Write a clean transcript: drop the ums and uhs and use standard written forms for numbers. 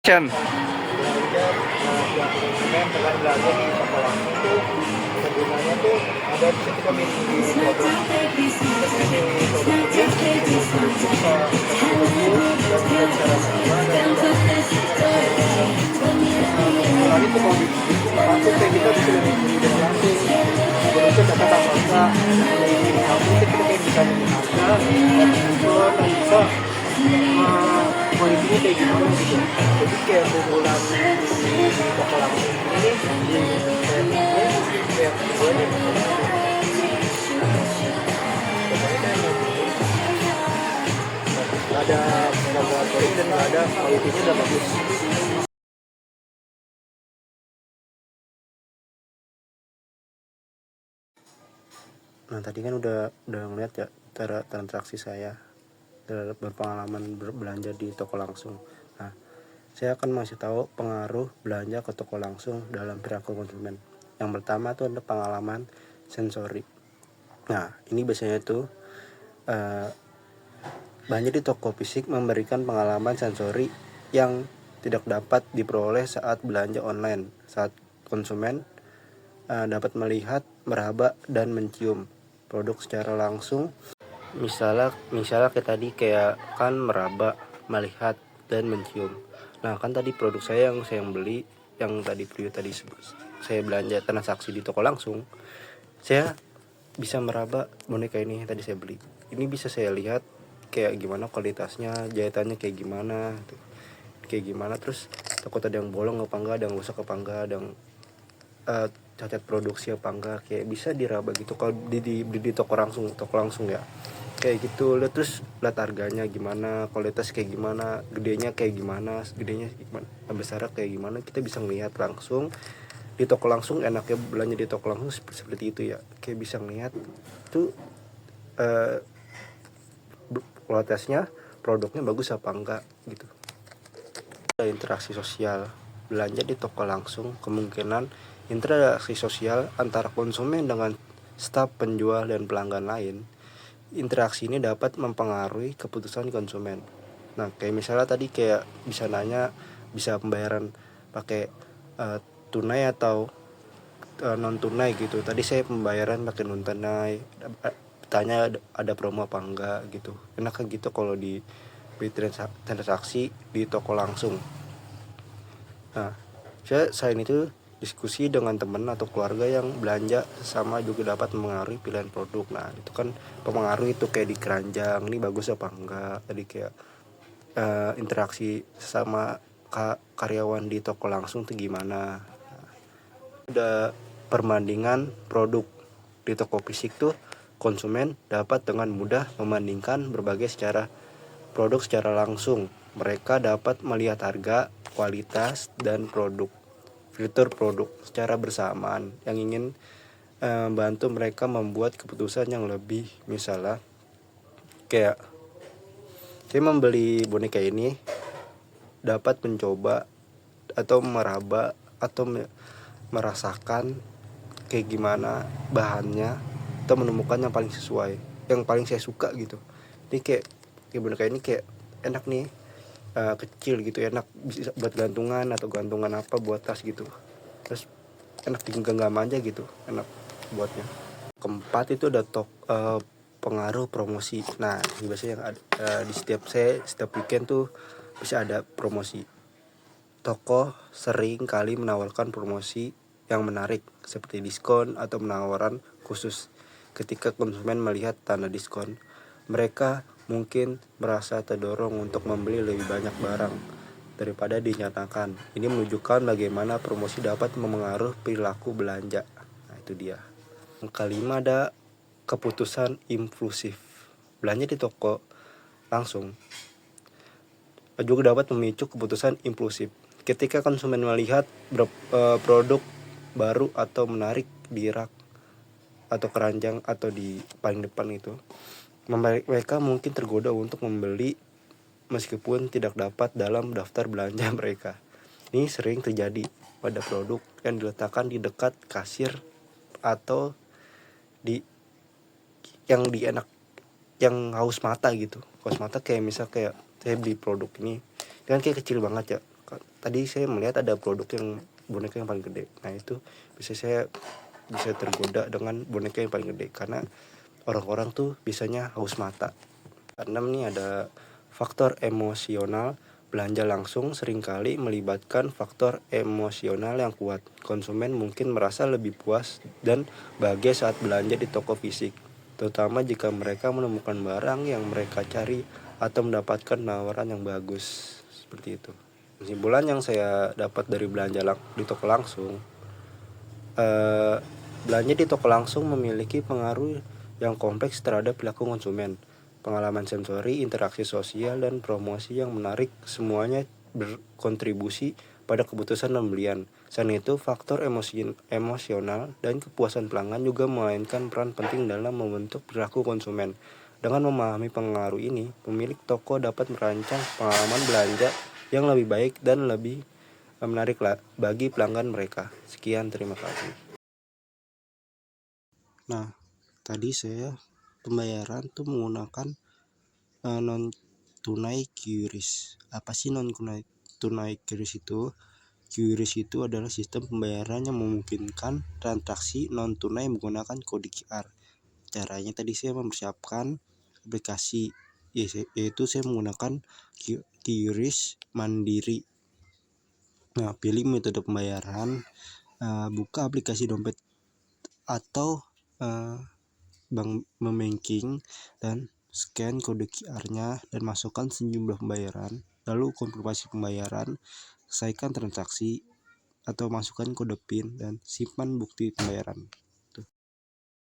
Chan. Belanja yang konsumen dengan belanja di toko langsung tuh kegunaannya tuh ada di ketika milih produk ini bisa dan kita bisa rasa dan kalau itu kalau langsung kayak kita bisa beli dengan langsung berarti kata angka langsung kita kayak bisa harga dan bisa kualitinya kayak gimana gitu. Jadi kayak keunggulan di toko langsung ini kayak keunggulannya nggak ada kualitas dan nggak ada kualitinya udah bagus. Nah tadi kan udah ngeliat ya cara transaksi saya dalam berpengalaman berbelanja di toko langsung. Nah saya akan masih tahu pengaruh belanja ke toko langsung dalam perilaku konsumen. Yang pertama itu ada pengalaman sensori. Nah ini biasanya tuh belanja di toko fisik memberikan pengalaman sensori yang tidak dapat diperoleh saat belanja online. Saat konsumen dapat melihat, meraba, dan mencium produk secara langsung. Misalnya kayak tadi kayak kan meraba, melihat, dan mencium. Nah kan tadi produk saya yang saya beli, yang tadi video tadi saya belanja transaksi di toko langsung, saya bisa meraba boneka ini yang tadi saya beli. Ini bisa saya lihat kayak gimana kualitasnya, jahitannya kayak gimana, terus takut ada yang bolong apa enggak, ada yang rusak apa enggak, ada yang cacat produksi apa enggak, kayak bisa diraba gitu kalau di toko langsung ya kayak gitu. Terus lihat harganya gimana, kualitas kayak gimana, gedenya besarnya kayak gimana, kita bisa ngelihat langsung di toko langsung. Enaknya belanja di toko langsung seperti itu ya, kayak bisa ngelihat tuh kualitasnya, produknya bagus apa enggak gitu. Interaksi sosial belanja di toko langsung, kemungkinan interaksi sosial antara konsumen dengan staf penjual dan pelanggan lain. Interaksi ini dapat mempengaruhi keputusan konsumen. Nah kayak misalnya tadi kayak bisa nanya, bisa pembayaran pakai tunai atau non tunai gitu. Tadi saya pembayaran pakai non tunai, tanya ada promo apa enggak gitu. Enak gitu kalau di transaksi di toko langsung. Nah, saya selain itu diskusi dengan teman atau keluarga yang belanja sama juga dapat mempengaruhi pilihan produk. Nah, itu kan mempengaruhi itu kayak di keranjang, ini bagus apa enggak. Tadi kayak interaksi sama karyawan di toko langsung tuh gimana. Ada perbandingan produk di toko fisik tuh, konsumen dapat dengan mudah membandingkan berbagai produk secara langsung. Mereka dapat melihat harga, kualitas, dan fitur produk secara bersamaan yang ingin bantu mereka membuat keputusan yang lebih. Misalnya kayak saya membeli boneka ini, dapat mencoba atau meraba atau merasakan kayak gimana bahannya, atau menemukan yang paling sesuai, yang paling saya suka gitu. Ini kayak boneka ini kayak enak nih, kecil gitu, enak bisa buat gantungan atau gantungan apa buat tas gitu, terus enak digenggam aja gitu, enak buatnya. Keempat itu ada pengaruh promosi. Nah biasanya yang ada di setiap weekend tuh bisa ada promosi. Toko sering kali menawarkan promosi yang menarik seperti diskon atau penawaran khusus. Ketika konsumen melihat tanda diskon, mereka mungkin merasa terdorong untuk membeli lebih banyak barang daripada dinyatakan. Ini menunjukkan bagaimana promosi dapat memengaruhi perilaku belanja. Nah itu dia. Yang kelima ada keputusan impulsif. Belanja di toko langsung juga dapat memicu keputusan impulsif. Ketika konsumen melihat produk baru atau menarik di rak atau keranjang atau di paling depan itu, mereka mungkin tergoda untuk membeli meskipun tidak dapat dalam daftar belanja mereka. Ini sering terjadi pada produk yang diletakkan di dekat kasir atau di yang haus mata gitu. Haus mata kayak misal kayak saya beli produk ini kan kayak kecil banget ya, tadi saya melihat ada produk yang boneka yang paling gede. Nah itu saya bisa tergoda dengan boneka yang paling gede, karena orang-orang tuh biasanya haus mata. Karena ini ada faktor emosional. Belanja langsung seringkali melibatkan faktor emosional yang kuat. Konsumen mungkin merasa lebih puas dan bahagia saat belanja di toko fisik, terutama jika mereka menemukan barang yang mereka cari atau mendapatkan tawaran yang bagus. Seperti itu. Kesimpulan yang saya dapat dari belanja di toko langsung, belanja di toko langsung memiliki pengaruh yang kompleks terhadap perilaku konsumen. Pengalaman sensori, interaksi sosial, dan promosi yang menarik semuanya berkontribusi pada keputusan pembelian. Selain itu, faktor emosional dan kepuasan pelanggan juga memainkan peran penting dalam membentuk perilaku konsumen. Dengan memahami pengaruh ini, pemilik toko dapat merancang pengalaman belanja yang lebih baik dan lebih menarik bagi pelanggan mereka. Sekian, terima kasih. Nah, tadi saya pembayaran tuh menggunakan non tunai QRIS. Apa sih non tunai QRIS itu? QRIS itu adalah sistem pembayaran yang memungkinkan transaksi non tunai menggunakan kode QR. Caranya tadi saya mempersiapkan aplikasi, yaitu saya menggunakan QRIS Mandiri. Nah, pilih metode pembayaran, buka aplikasi dompet atau bank membanking dan scan kode QR-nya dan masukkan sejumlah pembayaran, lalu konfirmasi pembayaran, selesaikan transaksi atau masukkan kode PIN dan simpan bukti pembayaran.